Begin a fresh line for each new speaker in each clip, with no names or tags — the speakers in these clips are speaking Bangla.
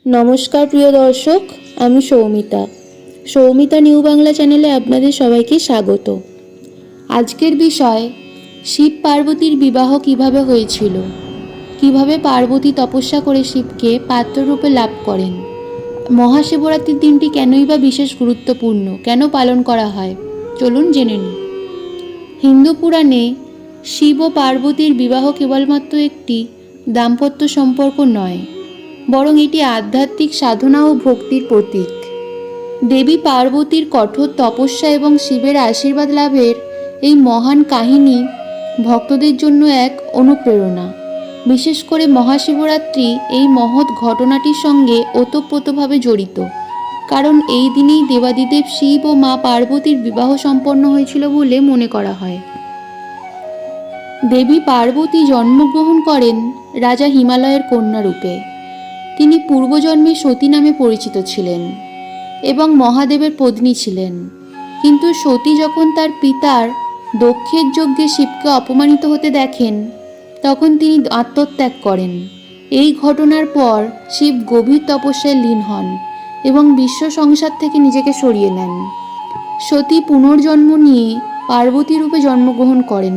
নমস্কার প্রিয় দর্শক, আমি সৌমিতা নিউ বাংলা চ্যানেলে আপনাদের সবাইকে স্বাগত। আজকের বিষয় শিব পার্বতীর বিবাহ কিভাবে হয়েছিল, কিভাবে পার্বতী তপস্যা করে শিবকে পাত্ররূপে লাভ করেন, মহাশিবরাত্রির দিনটি কেনই বা বিশেষ গুরুত্বপূর্ণ, কেন পালন করা হয়, চলুন জেনে নিই। হিন্দু পুরাণে শিব ও পার্বতীর বিবাহ কেবলমাত্র একটি দাম্পত্য সম্পর্ক নয়, বরং এটি আধ্যাত্মিক সাধনা ও ভক্তির প্রতীক। দেবী পার্বতীর কঠোর তপস্যা এবং শিবের আশীর্বাদ লাভের এই মহান কাহিনী ভক্তদের জন্য এক অনুপ্রেরণা। বিশেষ করে মহাশিবরাত্রি এই মহৎ ঘটনাটির সঙ্গে ওতপ্রোতভাবে জড়িত, কারণ এই দিনেই দেবাদিদেব শিব ও মা পার্বতীর বিবাহ সম্পন্ন হয়েছিল বলে মনে করা হয়। দেবী পার্বতী জন্মগ্রহণ করেন রাজা হিমালয়ের কন্যা রূপে। তিনি পূর্বজন্মে সতী নামে পরিচিত ছিলেন এবং মহাদেবের পত্নী ছিলেন। কিন্তু সতী যখন তার পিতার দক্ষের যজ্ঞে শিবকে অপমানিত হতে দেখেন, তখন তিনি আত্মত্যাগ করেন। এই ঘটনার পর শিব গভীর তপস্যায় লীন হন এবং বিশ্ব সংসার থেকে নিজেকে সরিয়ে নেন। সতী পুনর্জন্ম নিয়ে পার্বতী রূপে জন্মগ্রহণ করেন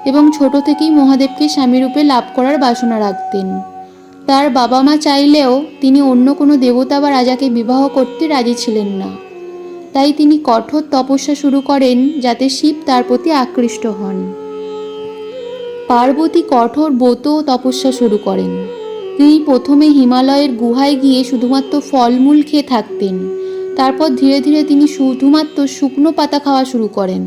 এবং ছোট থেকেই মহাদেবকে স্বামীরূপে লাভ করার বাসনা রাখতেন। তার বাবা মা চাইলেও তিনি অন্য কোনো দেবতা বা রাজাকে বিবাহ করতে রাজি ছিলেন না। তাই তিনি কঠোর তপস্যা শুরু করেন যাতে শিব তার প্রতি আকৃষ্ট হন। পার্বতী কঠোর ব্রত তপস্যা শুরু করেন। তিনি প্রথমে হিমালয়ের গুহায় গিয়ে শুধুমাত্র ফলমূল খেয়ে থাকতেন। তারপর ধীরে ধীরে তিনি শুধুমাত্র শুকনো পাতা খাওয়া শুরু করেন।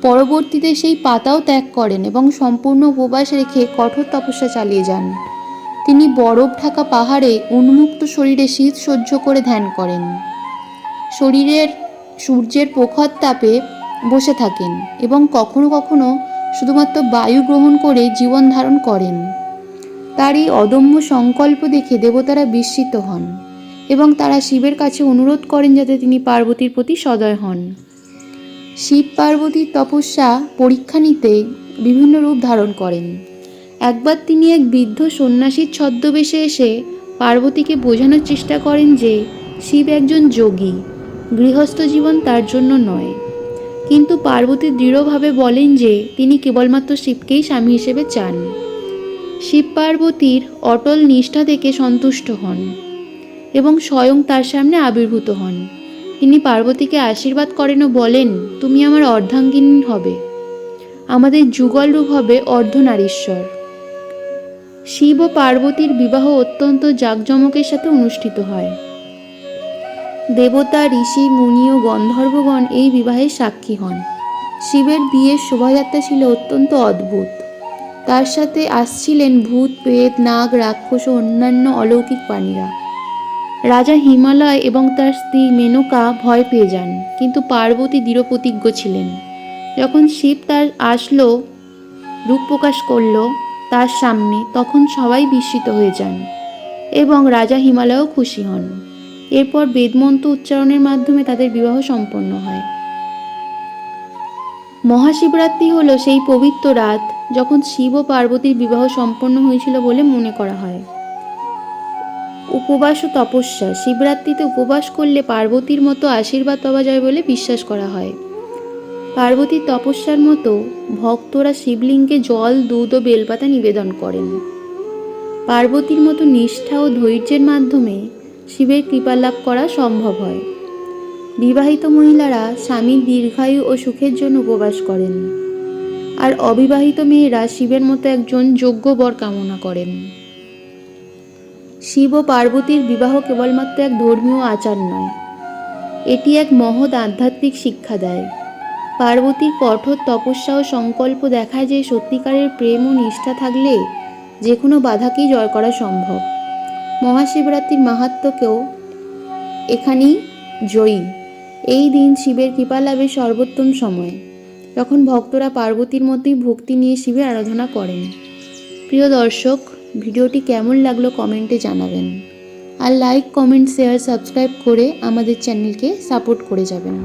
পরবর্তীতে সেই পাতাও ত্যাগ করেন এবং সম্পূর্ণ উপবাস রেখে কঠোর তপস্যা চালিয়ে যান। তিনি বরফ ঢাকা পাহাড়ে উন্মুক্ত শরীরে শীত সহ্য করে ধ্যান করেন। শরীরের সূর্যের প্রখর তাপে বসে থাকেন এবং কখনো কখনো শুধুমাত্র বায়ু গ্রহণ করে জীবন ধারণ করেন। তার এই অদম্য সংকল্প দেখে দেবতারা বিস্মিত হন এবং তারা শিবের কাছে অনুরোধ করেন যাতে তিনি পার্বতীর প্রতি সদয় হন। শিব পার্বতীর তপস্যা পরীক্ষা নিতে বিভিন্ন রূপ ধারণ করেন। একবার তিনি এক বৃদ্ধ সন্ন্যাসীর ছদ্মবেশে এসে পার্বতীকে বোঝানোর চেষ্টা করেন যে শিব একজন যোগী, গৃহস্থ জীবন তার জন্য নয়। কিন্তু পার্বতী দৃঢ়ভাবে বলেন যে তিনি কেবলমাত্র শিবকেই স্বামী হিসেবে চান। শিব পার্বতীর অটল নিষ্ঠা থেকে সন্তুষ্ট হন এবং স্বয়ং তার সামনে আবির্ভূত হন। তিনি পার্বতীকে আশীর্বাদ করেন ও বলেন, তুমি আমার অর্ধাঙ্গিনী হবে, আমাদের যুগল রূপ হবে অর্ধনারীশ্বর। শিব ও পার্বতীর বিবাহ অত্যন্ত জাঁকজমকের সাথে অনুষ্ঠিত হয়। দেবতা, ঋষি, মুনি ও গন্ধর্বগণ এই বিবাহের সাক্ষী হন। শিবের বিয়ের শোভাযাত্রা ছিল অত্যন্ত অদ্ভুত। তার সাথে আসছিলেন ভূত, প্রেত, নাগ, রাক্ষস ও অন্যান্য অলৌকিক প্রাণীরা। রাজা হিমালয় এবং তার স্ত্রী মেনকা ভয় পেয়ে যান, কিন্তু পার্বতী দৃঢ়প্রতিজ্ঞ ছিলেন। যখন শিব তার রূপ প্রকাশ করল তার সামনে, তখন সবাই বিস্মিত হয়ে যান এবং রাজা হিমালয়ও খুশি হন। এরপর বেদমন্ত্র উচ্চারণের মাধ্যমে তাদের বিবাহ সম্পন্ন হয়। মহাশিবরাত্রি হলো সেই পবিত্র রাত যখন শিব ও পার্বতীর বিবাহ সম্পন্ন হয়েছিল বলে মনে করা হয়। উপবাস ও তপস্যা। শিবরাত্রিতে উপবাস করলে পার্বতীর মতো আশীর্বাদ পাওয়া যায় বলে বিশ্বাস করা হয়। পার্বতীর তপস্যার মতো ভক্তরা শিবলিঙ্গে জল, দুধ ও বেলপাতা নিবেদন করেন। পার্বতীর মতো নিষ্ঠা ও ধৈর্যের মাধ্যমে শিবের কৃপা লাভ করা সম্ভব হয়। বিবাহিত মহিলারা স্বামীর দীর্ঘায়ু ও সুখের জন্য উপবাস করেন, আর অবিবাহিত মেয়েরা শিবের মতো একজন যোগ্য বর কামনা করেন। শিব ও পার্বতীর বিবাহ কেবলমাত্র এক ধর্মীয় আচার নয়, এটি এক মহৎ আধ্যাত্মিক শিক্ষা দেয়। পার্বতীর কঠোর তপস্যা ও সংকল্প দেখায় যে সত্যিকারের প্রেম ও নিষ্ঠা থাকলে যে কোনো বাধাকেই জয় করা সম্ভব। মহাশিবরাত্রির মাহাত্ম্যকেও এখানেই জয়ী। এই দিন শিবের কৃপা লাভের সর্বোত্তম সময়, যখন ভক্তরা পার্বতীর মধ্যেই ভক্তি নিয়ে শিবের আরাধনা করেন। প্রিয় দর্শক, ভিডিওটি কেমন লাগলো কমেন্টে জানাবেন, আর লাইক, কমেন্ট, শেয়ার, সাবস্ক্রাইব করে আমাদের চ্যানেলকে সাপোর্ট করে যাবেন।